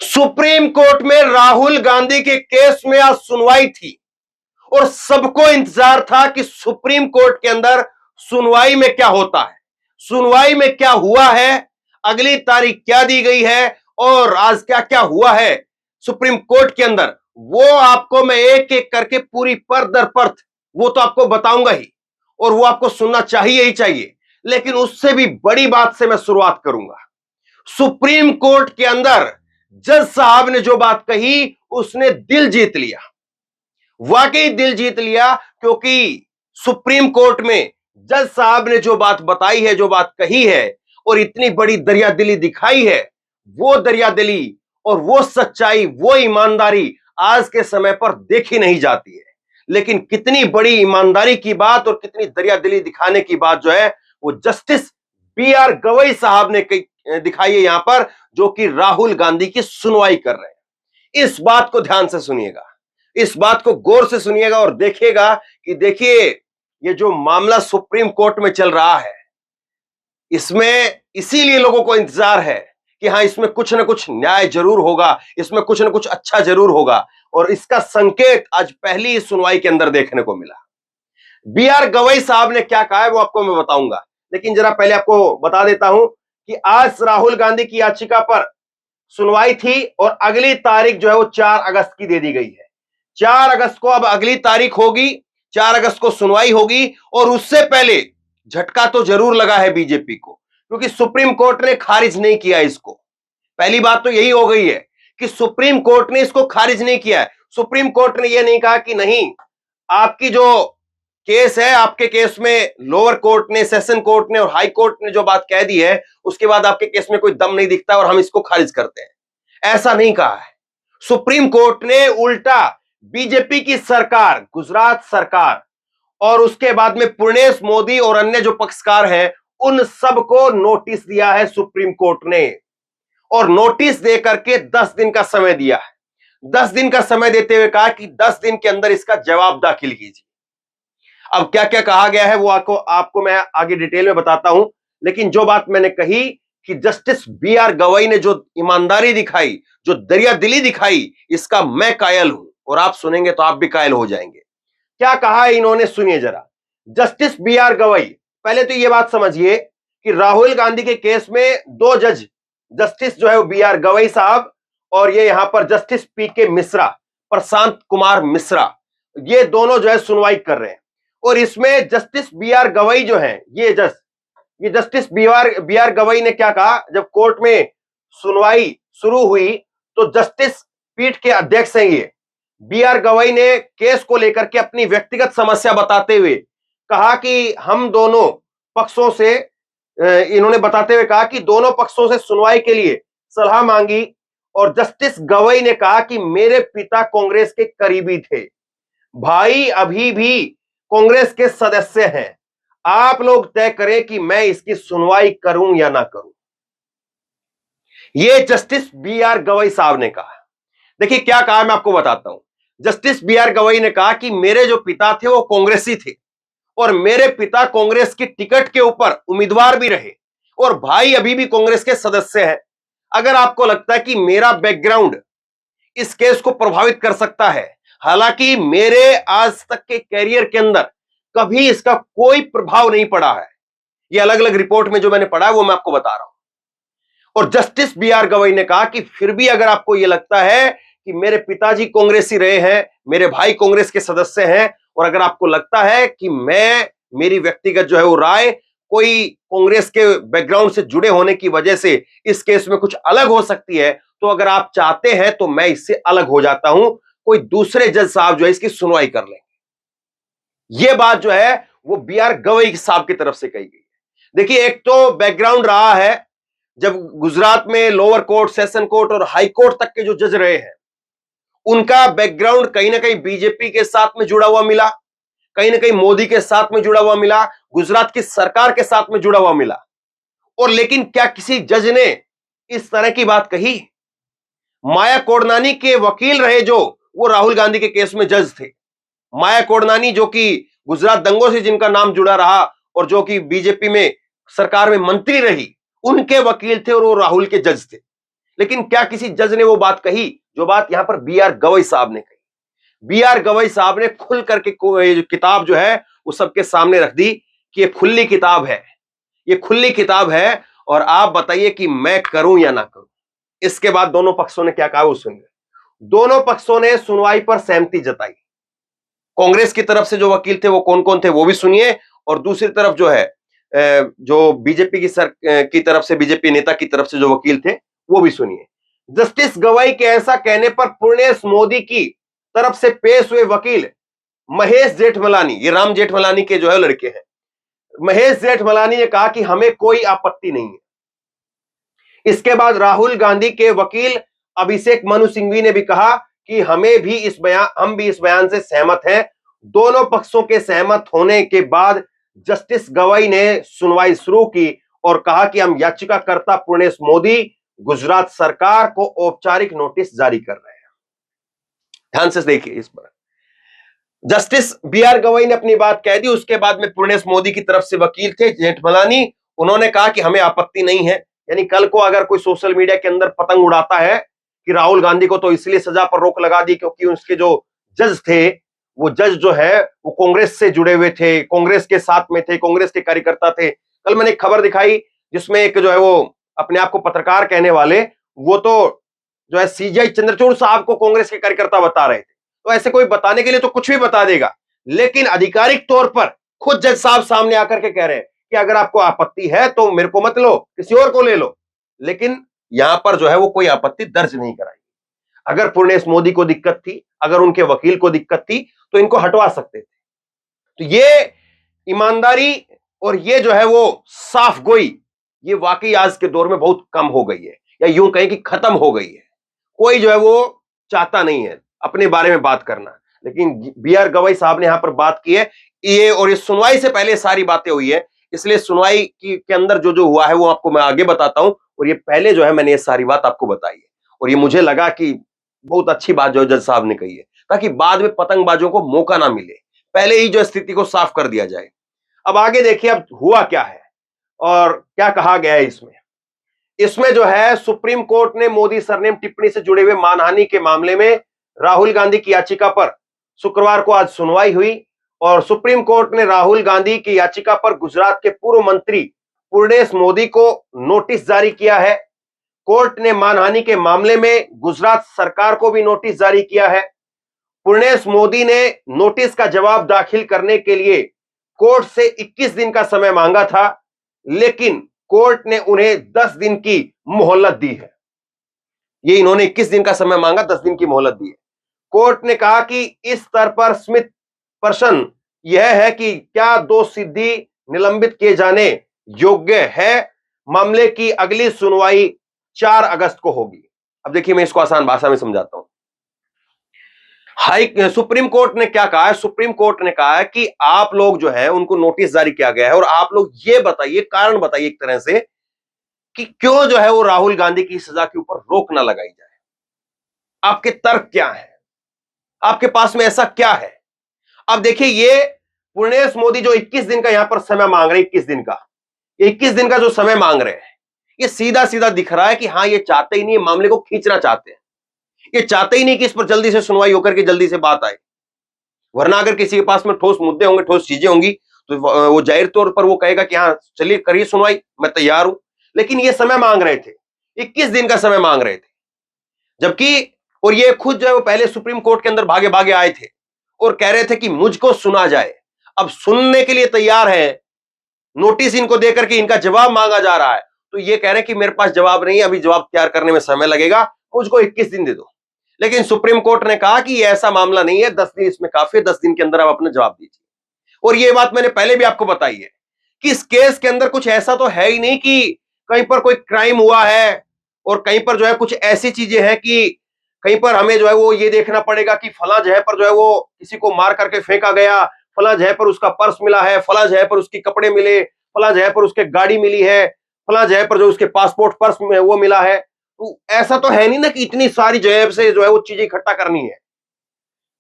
Supreme court में राहुल गांधी के case में आज सुनवाई थी और सबको इंतजार था कि सुप्रीम कोर्ट के अंदर सुनवाई में क्या होता है, सुनवाई में क्या हुआ है, अगली तारीख क्या दी गई है और आज क्या क्या हुआ है सुप्रीम कोर्ट के अंदर, वो आपको मैं एक एक करके पूरी पर दर परत वो तो आपको बताऊंगा ही और वो आपको सुनना चाहिए ही चाहिए। लेकिन उससे भी बड़ी बात से मैं शुरुआत करूंगा। सुप्रीम कोर्ट के अंदर जज साहब ने जो बात कही उसने दिल जीत लिया, वाकई दिल जीत लिया, क्योंकि सुप्रीम कोर्ट में जज साहब ने जो बात बताई है, जो बात कही है और इतनी बड़ी दरियादिली दिखाई है, वो दरियादिली और वो सच्चाई, वो ईमानदारी आज के समय पर देखी नहीं जाती है। लेकिन कितनी बड़ी ईमानदारी की बात और कितनी दरियादिली दिखाने की बात जो है वो जस्टिस बी.आर. गवई साहब ने दिखाई है यहां पर, जो कि राहुल गांधी की सुनवाई कर रहे हैं। इस बात को ध्यान से सुनिएगा, इस बात को गौर से सुनिएगा और देखिएगा कि देखिए ये जो मामला सुप्रीम कोर्ट में चल रहा है, इसमें इसीलिए लोगों को इंतजार है कि हां इसमें कुछ ना कुछ न्याय जरूर होगा, इसमें कुछ ना कुछ अच्छा जरूर होगा, और इसका संकेत आज पहली सुनवाई के अंदर देखने को मिला। बी.आर. गवई साहब ने क्या कहा है वो आपको मैं बताऊंगा, लेकिन जरा पहले आपको बता देता हूं कि आज राहुल गांधी की याचिका पर सुनवाई थी और अगली तारीख जो है वो 4 अगस्त की दे दी गई है। 4 अगस्त को अब अगली तारीख होगी, 4 अगस्त को सुनवाई होगी और उससे पहले झटका तो जरूर लगा है बीजेपी को, क्योंकि सुप्रीम कोर्ट ने खारिज नहीं किया इसको। पहली बात तो यही हो गई है कि सुप्रीम कोर्ट ने इसको खारिज नहीं किया है। सुप्रीम कोर्ट ने यह नहीं कहा कि नहीं, आपकी जो केस है, आपके केस में लोअर कोर्ट ने, सेशन कोर्ट ने और हाई कोर्ट ने जो बात कह दी है उसके बाद आपके केस में कोई दम नहीं दिखता और हम इसको खारिज करते हैं, ऐसा नहीं कहा है। सुप्रीम कोर्ट ने उल्टा बीजेपी की सरकार, गुजरात सरकार और उसके बाद में पूर्णेश मोदी और अन्य जो पक्षकार हैं उन सबको नोटिस दिया है सुप्रीम कोर्ट ने, और नोटिस दे करके 10 दिन का समय दिया है। 10 दिन का समय देते हुए कहा कि 10 दिन के अंदर इसका जवाब दाखिल कीजिए। अब क्या क्या कहा गया है वो आपको मैं आगे डिटेल में बताता हूं, लेकिन जो बात मैंने कही कि जस्टिस बी.आर. गवई ने जो ईमानदारी दिखाई, जो दरियादिली दिखाई, इसका मैं कायल हूं और आप सुनेंगे तो आप भी कायल हो जाएंगे। क्या कहा है इन्होंने, सुनिए जरा। Justice B R. गवई, पहले तो यह बात समझिए कि राहुल गांधी के केस में 2 जज, जस्टिस जो है वो बी.आर. गवई साहब और ये यहां पर जस्टिस पी.के. मिश्रा, प्रशांत कुमार मिश्रा, ये दोनों जो है सुनवाई कर रहे हैं। और इसमें जस्टिस बी.आर. गवई जो है, ये जस्टिस बी.आर. गवई ने क्या कहा, जब कोर्ट में सुनवाई शुरू हुई तो जस्टिस पीठ के अध्यक्ष हैं ये बी.आर. गवई ने केस को लेकर के अपनी व्यक्तिगत समस्या बताते हुए कहा कि हम दोनों पक्षों से, इन्होंने बताते हुए कहा कि दोनों पक्षों से सुनवाई के लिए सलाह मांगी और जस्टिस गवई ने कहा कि मेरे पिता कांग्रेस के करीबी थे, भाई अभी भी कांग्रेस के सदस्य हैं, आप लोग तय करें कि मैं इसकी सुनवाई करूं या ना करूं। यह जस्टिस बी.आर. गवई साहब ने कहा। देखिए क्या कहा, मैं आपको बताता हूं। Justice B R. गवई ने कहा कि मेरे जो पिता थे वो कांग्रेसी थे और मेरे पिता कांग्रेस की टिकट के ऊपर उम्मीदवार भी रहे और भाई अभी भी कांग्रेस के सदस्य हैं। अगर आपको लगता है कि मेरा बैकग्राउंड इस केस को प्रभावित कर सकता है, हालांकि मेरे आज तक के कैरियर के अंदर कभी इसका कोई प्रभाव नहीं पड़ा है, ये अलग अलग रिपोर्ट में जो मैंने पढ़ा है वो मैं आपको बता रहा हूं। और जस्टिस बी.आर. गवई ने कहा कि फिर भी अगर आपको यह लगता है कि मेरे पिताजी कांग्रेसी रहे हैं, मेरे भाई कांग्रेस के सदस्य हैं, और अगर आपको लगता है कि मेरी व्यक्तिगत जो है वो राय कोई कांग्रेस के बैकग्राउंड से जुड़े होने की वजह से इस केस में कुछ अलग हो सकती है, तो अगर आप चाहते हैं तो मैं इससे अलग हो जाता हूं, कोई दूसरे जज साहब जो है इसकी सुनवाई कर लेंगे। यह बात जो है वो बी.आर. गवई साहब की तरफ से कही गई है। देखिए एक तो बैकग्राउंड रहा है, जब गुजरात में लोअर कोर्ट, सेशन कोर्ट और हाई कोर्ट तक के जो जज रहे हैं उनका बैकग्राउंड कहीं ना कहीं बीजेपी के साथ में जुड़ा हुआ मिला, कहीं ना कहीं मोदी के साथ में जुड़ा हुआ मिला, गुजरात की सरकार के साथ में जुड़ा हुआ मिला। और लेकिन क्या किसी जज ने इस तरह की बात कही? माया कोडनानी के वकील रहे जो, वो राहुल गांधी के केस में जज थे। माया कोडनानी जो कि गुजरात दंगों से जिनका नाम जुड़ा रहा और जो कि बीजेपी में सरकार में मंत्री रही, उनके वकील थे और वो राहुल के जज थे। लेकिन क्या किसी जज ने वो बात कही जो बात यहां पर बी आर गवई साहब ने कही? बी आर गवई साहब ने खुल करके जो किताब जो है वो सबके सामने रख दी कि ये खुली किताब है, ये खुली किताब है, और आप बताइए कि मैं करूं या ना करूं। इसके बाद दोनों पक्षों ने क्या कहा वो सुनिए। दोनों पक्षों ने सुनवाई पर सहमति जताई। कांग्रेस की तरफ से जो वकील थे वो कौन कौन थे वो भी सुनिए, और दूसरी तरफ जो है जो बीजेपी की तरफ से, बीजेपी नेता की तरफ से जो वकील थे वो भी सुनिए। जस्टिस गवाई के ऐसा कहने पर पूर्णेश मोदी की तरफ से पेश हुए वकील महेश जेठमलानी, ये राम जेठमलानी के जो है लड़के हैं, महेश जेठमलानी ने कहा कि हमें कोई आपत्ति नहीं है। इसके बाद राहुल गांधी के वकील अभिषेक मनु सिंघवी ने भी कहा कि हम भी इस बयान से सहमत हैं। दोनों पक्षों के सहमत होने के बाद जस्टिस गवाई ने सुनवाई शुरू की और कहा कि हम याचिकाकर्ता पूर्णेश मोदी गुजरात सरकार को औपचारिक नोटिस जारी कर रहे हैं। ध्यान से देखिए इस पर। जस्टिस बी आर गवाई ने अपनी बात कह दी। उसके बाद में पूर्णेश मोदी की तरफ से वकील थे जेठमलानी, उन्होंने कहा कि हमें आपत्ति नहीं है। यानी कल को अगर कोई सोशल मीडिया के अंदर पतंग उड़ाता है कि राहुल गांधी को तो इसलिए सजा पर रोक लगा दी क्योंकि उसके जो जज थे, वो जज जो है वो कांग्रेस से जुड़े हुए थे, कांग्रेस के साथ में थे, कांग्रेस के कार्यकर्ता थे। कल मैंने एक खबर दिखाई जिसमें एक जो है वो अपने आप को पत्रकार कहने वाले, वो तो जो है सीजीआई चंद्रचूड़ साहब को कांग्रेस के कार्यकर्ता बता रहे थे। तो ऐसे कोई बताने के लिए तो कुछ भी बता देगा, लेकिन आधिकारिक तौर पर खुद जज साहब सामने आकर के कह रहे हैं कि अगर आपको आपत्ति है तो मेरे को मत लो, किसी और को ले लो। लेकिन यहां पर जो है वो कोई आपत्ति दर्ज नहीं कराई। अगर पूर्णेश मोदी को दिक्कत थी, अगर उनके वकील को दिक्कत थी, तो इनको हटवा सकते थे। तो ये ईमानदारी और ये जो है वो साफ गोई, ये वाकई आज के दौर में बहुत कम हो गई है, या यूं कहें कि खत्म हो गई है। कोई जो है वो चाहता नहीं है अपने बारे में बात करना, लेकिन बी आर गवाई साहब ने यहां पर बात की है। ये और इस सुनवाई से पहले सारी बातें हुई है, इसलिए सुनवाई के अंदर जो जो हुआ है वो आपको मैं आगे बताता हूं, और ये पहले जो है मैंने ये सारी बात आपको बताई है, और ये मुझे लगा कि बहुत अच्छी बात जो जज साहब ने कही है, ताकि बाद में पतंगबाजों को मौका ना मिले, पहले ही जो स्थिति को साफ कर दिया जाए। अब आगे देखिए अब हुआ क्या है और क्या कहा गया है इसमें जो है सुप्रीम कोर्ट ने मोदी सरनेम टिप्पणी से जुड़े हुए मानहानि के मामले में राहुल गांधी की याचिका पर शुक्रवार को आज सुनवाई हुई, और सुप्रीम कोर्ट ने राहुल गांधी की याचिका पर गुजरात के पूर्व मंत्री पूर्णेश मोदी को नोटिस जारी किया है। कोर्ट ने मानहानि के मामले में गुजरात सरकार को भी नोटिस जारी किया है। पूर्णेश मोदी ने नोटिस का जवाब दाखिल करने के लिए कोर्ट से 21 दिन का समय मांगा था, लेकिन कोर्ट ने उन्हें 10 दिन की मोहलत दी है। ये इन्होंने 21 दिन का समय मांगा, 10 दिन की मोहलत दी है। कोर्ट ने कहा कि इस स्तर पर स्मिथ प्रश्न यह है कि क्या दोष सिद्धि निलंबित किए जाने योग्य है। मामले की अगली सुनवाई 4 अगस्त को होगी। अब देखिए मैं इसको आसान भाषा में समझाता हूं। सुप्रीम कोर्ट ने क्या कहा है? सुप्रीम कोर्ट ने कहा है कि आप लोग जो है उनको नोटिस जारी किया गया है, और आप लोग ये बताइए, कारण बताइए एक तरह से कि क्यों जो है वो राहुल गांधी की सजा के ऊपर रोक ना लगाई जाए। आपके तर्क क्या है? आपके पास में ऐसा क्या है? अब देखिए ये पूर्णेश मोदी जो 21 दिन का यहां पर समय मांग रहे हैं, 21 दिन का, ये 21 दिन का जो समय मांग रहे हैं, ये सीधा सीधा दिख रहा है कि हाँ ये चाहते ही नहीं, मामले को खींचना चाहते हैं। ये चाहते ही नहीं कि इस पर जल्दी से सुनवाई होकर के जल्दी से बात आए, वरना अगर किसी के पास में ठोस मुद्दे होंगे, ठोस चीजें होंगी, तो वो जाहिर तौर पर वो कहेगा कि हाँ चलिए करिए सुनवाई, मैं तैयार हूं। लेकिन ये समय मांग रहे थे, 21 दिन का समय मांग रहे थे, जबकि और ये खुद जो है वो पहले सुप्रीम कोर्ट के अंदर भागे भागे आए थे और कह रहे थे कि मुझको सुना जाए। अब सुनने के लिए तैयार है, नोटिस इनको देकर के इनका जवाब मांगा जा रहा है, तो ये कह रहे हैं कि मेरे पास जवाब नहीं है, अभी जवाब तैयार करने में समय लगेगा, मुझको 21 दिन दे दो। लेकिन सुप्रीम कोर्ट ने कहा कि यह ऐसा मामला नहीं है, 10 दिन इसमें काफी है, 10 दिन के अंदर आप अपना जवाब दीजिए। और यह बात मैंने पहले भी आपको बताई है कि इस केस के अंदर कुछ ऐसा तो है ही नहीं कि कहीं पर कोई क्राइम हुआ है, और कहीं पर जो है कुछ ऐसी चीजें हैं कि कहीं पर हमें जो है वो ये देखना पड़ेगा कि फला जगह पर जो है वो किसी को मार करके फेंका गया, फला जगह पर उसका पर्स मिला है, फला जगह पर उसके कपड़े मिले, फला जगह पर उसके गाड़ी मिली है, फला जगह पर जो उसके पासपोर्ट पर्स में वो मिला है। तो ऐसा तो है नहीं ना कि इतनी सारी जगह से जो है वो चीजें इकट्ठा करनी है।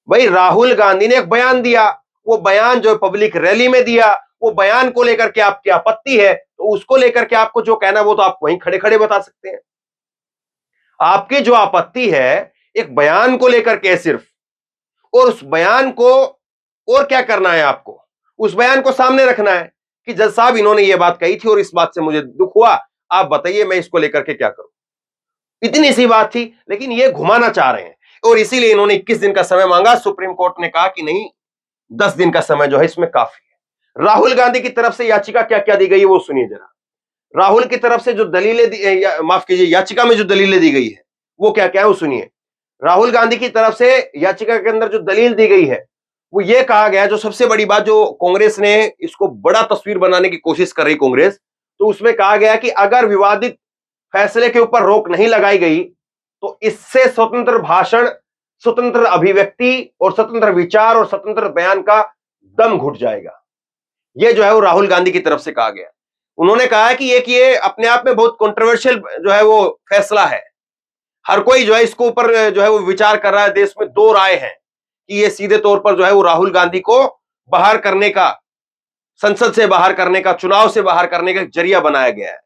भाई राहुल गांधी ने एक बयान दिया, वो बयान जो पब्लिक रैली में दिया, वो बयान को लेकर के आपकी आपत्ति है, तो उसको लेकर के आपको जो कहना वो तो आप वहीं खड़े खड़े बता सकते हैं। आपकी जो आपत्ति है एक बयान को लेकर के सिर्फ, और उस बयान को और क्या करना है आपको, उस बयान को सामने रखना है कि जज साहब इन्होंने ये बात कही थी और इस बात से मुझे दुख हुआ, आप बताइए मैं इसको लेकर के क्या करूं। इतनी सी बात थी, लेकिन ये घुमाना चाह रहे हैं और इसीलिए इन्होंने 21 दिन का समय मांगा। सुप्रीम कोर्ट ने कहा कि नहीं, 10 दिन का समय जो है इसमें काफी है। राहुल गांधी की तरफ से याचिका क्या क्या दी गई है वो सुनिए जरा। राहुल की तरफ से जो दलीलें माफ कीजिए, याचिका में जो दलीलें दी गई है वो क्या क्या है वो सुनिए। राहुल गांधी की तरफ से याचिका के अंदर जो दलील दी गई है वो ये कहा गया, जो सबसे बड़ी बात, जो कांग्रेस ने इसको बड़ा तस्वीर बनाने की कोशिश कर रही कांग्रेस, तो उसमें कहा गया कि अगर विवादित फैसले के ऊपर रोक नहीं लगाई गई तो इससे स्वतंत्र भाषण, स्वतंत्र अभिव्यक्ति और स्वतंत्र विचार और स्वतंत्र बयान का दम घुट जाएगा। यह जो है वो राहुल गांधी की तरफ से कहा गया। उन्होंने कहा है कि एक ये अपने आप में बहुत कंट्रोवर्शियल जो है वो फैसला है, हर कोई जो है इसको ऊपर जो है वो विचार कर रहा है। देश में दो राय है कि ये सीधे तौर पर जो है वो राहुल गांधी को बाहर करने का, संसद से बाहर करने का, चुनाव से बाहर करने का जरिया बनाया गया है,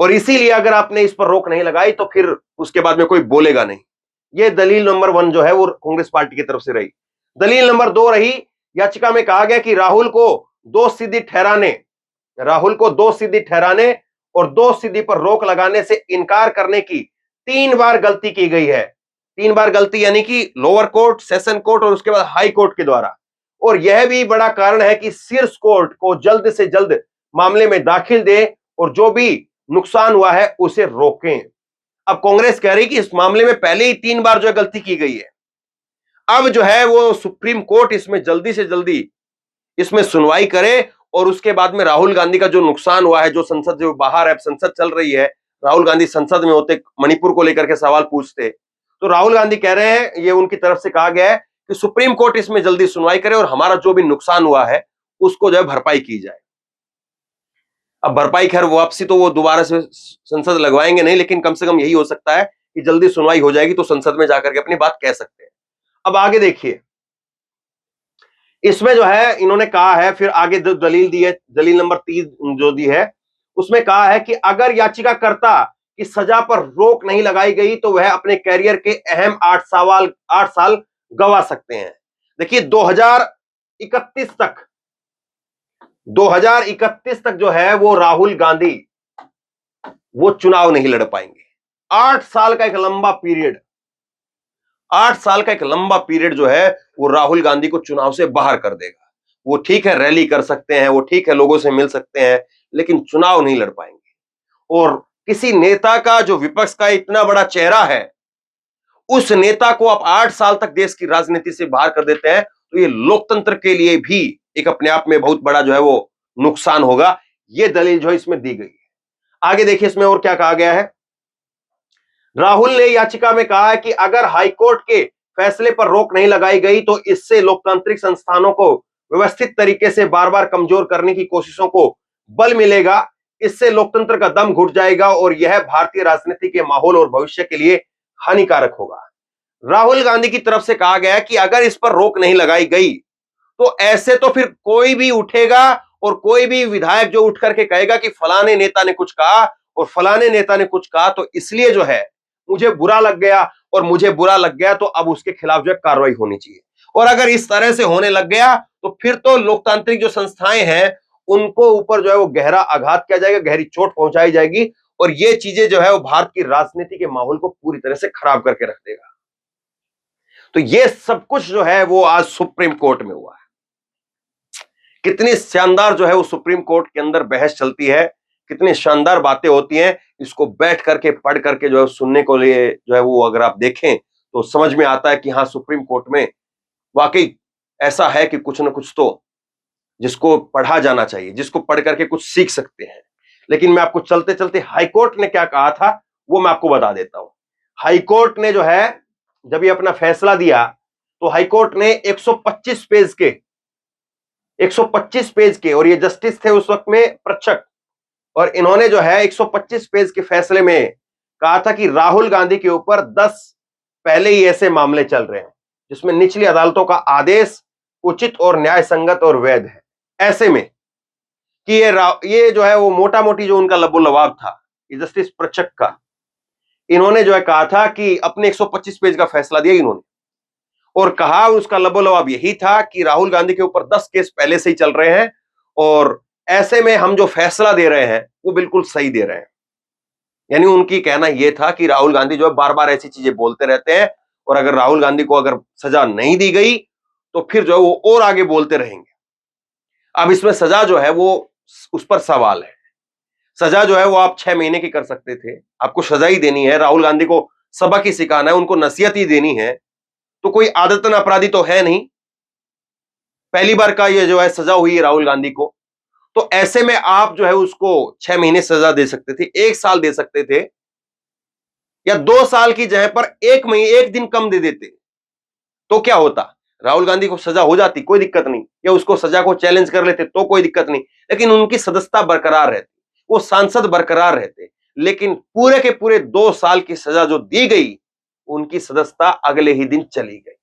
और इसीलिए अगर आपने इस पर रोक नहीं लगाई तो फिर उसके बाद में कोई बोलेगा नहीं। ये दलील नंबर 1 जो है वो कांग्रेस पार्टी की तरफ से रही। दलील नंबर 2 रही, याचिका में कहा गया कि राहुल को दोषी ठहराने और दोषसिद्धि पर रोक लगाने से इनकार करने की 3 बार गलती की गई है। 3 बार गलती यानी कि लोअर कोर्ट, सेशन कोर्ट और उसके बाद हाई कोर्ट के द्वारा। और यह भी बड़ा कारण है कि शीर्ष कोर्ट को जल्द से जल्द मामले में दाखिल दे और जो भी नुकसान हुआ है उसे रोकें। अब कांग्रेस कह रही कि इस मामले में पहले ही 3 बार जो है गलती की गई है, अब जो है वो सुप्रीम कोर्ट इसमें जल्दी से जल्दी इसमें सुनवाई करे और उसके बाद में राहुल गांधी का जो नुकसान हुआ है, जो संसद से बाहर है, संसद चल रही है, राहुल गांधी संसद में होते मणिपुर को लेकर के सवाल पूछते, तो राहुल गांधी कह रहे हैं, ये उनकी तरफ से कहा गया है कि सुप्रीम कोर्ट इसमें जल्दी सुनवाई करे और हमारा जो भी नुकसान हुआ है उसको जो है भरपाई की जाए। अब भरपाई खैर वापसी तो वो दोबारा से संसद लगवाएंगे नहीं, लेकिन कम से कम यही हो सकता है कि जल्दी सुनवाई हो जाएगी तो संसद में जाकर के अपनी बात कह सकते हैं। अब आगे देखिए, इसमें जो है इन्होंने कहा है, फिर आगे जो दलील दी है, दलील नंबर 3 जो दी है, उसमें कहा है कि अगर याचिकाकर्ता की सजा पर रोक नहीं लगाई गई तो वह अपने कैरियर के अहम 8 साल गंवा सकते हैं। देखिए 2031 तक जो है वो राहुल गांधी वो चुनाव नहीं लड़ पाएंगे। 8 साल का एक लंबा पीरियड, 8 साल का एक लंबा पीरियड जो है वो राहुल गांधी को चुनाव से बाहर कर देगा। वो ठीक है रैली कर सकते हैं, वो ठीक है लोगों से मिल सकते हैं, लेकिन चुनाव नहीं लड़ पाएंगे। और किसी नेता का जो विपक्ष का इतना बड़ा चेहरा है, उस नेता को आप 8 साल तक देश की राजनीति से बाहर कर देते हैं, तो ये लोकतंत्र के लिए भी एक अपने आप में बहुत बड़ा जो है वो नुकसान होगा। ये दलील जो है इसमें दी गई है। आगे देखिए इसमें और क्या कहा गया है। राहुल ने याचिका में कहा है कि अगर हाईकोर्ट के फैसले पर रोक नहीं लगाई गई तो इससे लोकतांत्रिक संस्थानों को व्यवस्थित तरीके से बार बार कमजोर करने की कोशिशों को बल मिलेगा, इससे लोकतंत्र का दम घुट जाएगा और यह भारतीय राजनीति के माहौल और भविष्य के लिए हानिकारक होगा। राहुल गांधी की तरफ से कहा गया कि अगर इस पर रोक नहीं लगाई गई तो ऐसे तो फिर कोई भी उठेगा और कोई भी विधायक जो उठ करके कहेगा कि फलाने नेता ने कुछ कहा और फलाने नेता ने कुछ कहा, तो इसलिए जो है मुझे बुरा लग गया और मुझे बुरा लग गया तो अब उसके खिलाफ जो है कार्रवाई होनी चाहिए। और अगर इस तरह से होने लग गया तो फिर तो लोकतांत्रिक जो संस्थाएं हैं उनको ऊपर जो है वो गहरा आघात किया जाएगा, गहरी चोट पहुंचाई जाएगी और ये चीजें जो है वो भारत की राजनीति के माहौल को पूरी तरह से खराब करके रख देगा। तो ये सब कुछ जो है वो आज सुप्रीम कोर्ट में हुआ है। कितनी शानदार जो है वो सुप्रीम कोर्ट के अंदर बहस चलती है, कितनी शानदार बातें होती हैं, इसको बैठ करके पढ़ करके जो है सुनने को लिए जो है वो अगर आप देखें तो समझ में आता है कि हाँ सुप्रीम कोर्ट में वाकई ऐसा है कि कुछ ना कुछ तो जिसको पढ़ा जाना चाहिए, जिसको पढ़ करके कुछ सीख सकते हैं। लेकिन मैं आपको चलते चलते हाईकोर्ट ने क्या कहा था वो मैं आपको बता देता हूं। हाईकोर्ट ने जो है जब ये अपना फैसला दिया तो हाईकोर्ट ने 125 पेज के और ये जस्टिस थे उस वक्त में पृच्छक, और इन्होंने जो है 125 पेज के फैसले में कहा था कि राहुल गांधी के ऊपर 10 पहले ही ऐसे मामले चल रहे हैं जिसमें निचली अदालतों का आदेश उचित और न्याय संगत और वैध है। ऐसे में कि ये जो है वो मोटा मोटी जो उनका लबो लबाब था ये जस्टिस पृच्छक का, इन्होंने जो है कहा था कि अपने 125 पेज का फैसला दिया इन्होंने, और कहा उसका लबोलबाब यही था कि राहुल गांधी के ऊपर 10 केस पहले से ही चल रहे हैं और ऐसे में हम जो फैसला दे रहे हैं वो बिल्कुल सही दे रहे हैं। यानी उनकी कहना यह था कि राहुल गांधी जो है बार बार ऐसी चीजें बोलते रहते हैं और अगर राहुल गांधी को अगर सजा नहीं दी गई तो फिर जो है वो और आगे बोलते रहेंगे। अब इसमें सजा जो है वो उस पर सवाल है। सजा जो है वो आप 6 महीने की कर सकते थे, आपको सजा ही देनी है, राहुल गांधी को सबक ही सिखाना है, उनको नसीहत ही देनी है, तो कोई आदतन अपराधी तो है नहीं, पहली बार का ये जो है सजा हुई है राहुल गांधी को, तो ऐसे में आप जो है उसको 6 महीने सजा दे सकते थे, 1 साल दे सकते थे, या 2 साल की जगह पर 1 दिन कम दे देते तो क्या होता? राहुल गांधी को सजा हो जाती, कोई दिक्कत नहीं, या उसको सजा को चैलेंज कर लेते तो कोई दिक्कत नहीं, लेकिन उनकी सदस्यता बरकरार रहती, वो सांसद बरकरार रहते। लेकिन पूरे के पूरे 2 साल की सजा जो दी गई, उनकी सदस्यता अगले ही दिन चली गई।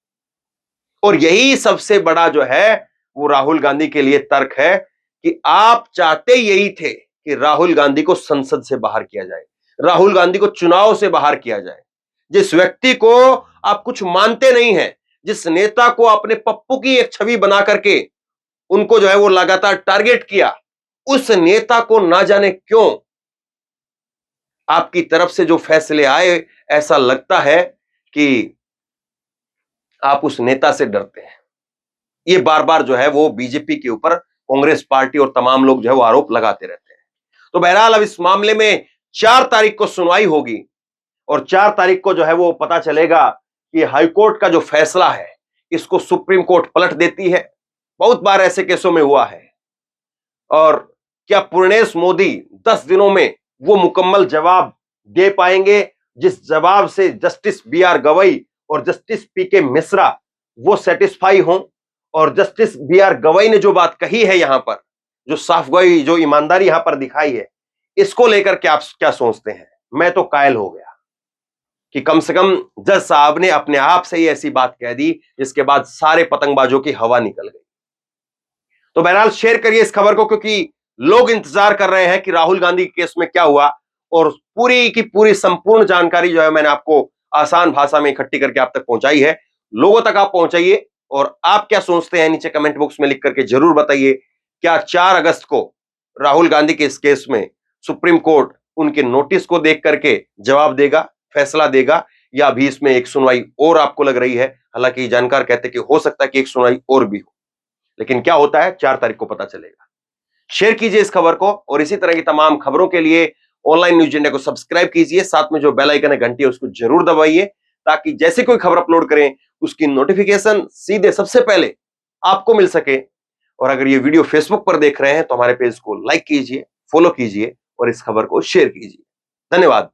और यही सबसे बड़ा जो है वो राहुल गांधी के लिए तर्क है कि आप चाहते यही थे कि राहुल गांधी को संसद से बाहर किया जाए, राहुल गांधी को चुनाव से बाहर किया जाए। जिस व्यक्ति को आप कुछ मानते नहीं हैं, जिस नेता को अपने पप्पू की एक छवि बना करके उनको जो है वो लगातार टारगेट किया, उस नेता को ना जाने क्यों आपकी तरफ से जो फैसले आए, ऐसा लगता है कि आप उस नेता से डरते हैं। ये बार बार जो है वो बीजेपी के ऊपर कांग्रेस पार्टी और तमाम लोग जो है वो आरोप लगाते रहते हैं। तो बहरहाल अब इस मामले में 4 तारीख को सुनवाई होगी और 4 तारीख को जो है वो पता चलेगा कि हाईकोर्ट का जो फैसला है इसको सुप्रीम कोर्ट पलट देती है। बहुत बार ऐसे केसों में हुआ है। और क्या पूर्णेश मोदी 10 दिनों में वो मुकम्मल जवाब दे पाएंगे जिस जवाब से जस्टिस बी.आर. गवई और जस्टिस पी.के. मिश्रा वो सेटिस्फाई हों? और जस्टिस बी.आर. गवई ने जो बात कही है यहां पर, जो साफ गई, जो ईमानदारी यहां पर दिखाई है, इसको लेकर के आप क्या सोचते हैं? मैं तो कायल हो गया कि कम से कम जज साहब ने अपने आप से ही ऐसी बात कह दी जिसके बाद सारे पतंगबाजों की हवा निकल गई। तो बहरहाल शेयर करिए इस खबर को, क्योंकि लोग इंतजार कर रहे हैं कि राहुल गांधी के केस में क्या हुआ, और पूरी की पूरी संपूर्ण जानकारी जो है मैंने आपको आसान भाषा में इकट्ठी करके आप तक पहुंचाई है। लोगों तक आप पहुंचाइए और आप क्या सोचते हैं नीचे कमेंट बॉक्स में लिख करके जरूर बताइए। क्या 4 अगस्त को राहुल गांधी के इस केस में सुप्रीम कोर्ट उनके नोटिस को देख करके जवाब देगा, फैसला देगा, या अभी इसमें एक सुनवाई और आपको लग रही है? हालांकि जानकार कहते हैं कि हो सकता है कि एक सुनवाई और भी हो, लेकिन क्या होता है 4 तारीख को पता चलेगा। शेयर कीजिए इस खबर को और इसी तरह की तमाम खबरों के लिए ऑनलाइन न्यूज इंडिया को सब्सक्राइब कीजिए, साथ में जो बेल आइकन है घंटी है उसको जरूर दबाइए, ताकि जैसे कोई खबर अपलोड करें उसकी नोटिफिकेशन सीधे सबसे पहले आपको मिल सके। और अगर ये वीडियो फेसबुक पर देख रहे हैं तो हमारे पेज को लाइक कीजिए, फॉलो कीजिए और इस खबर को शेयर कीजिए। धन्यवाद।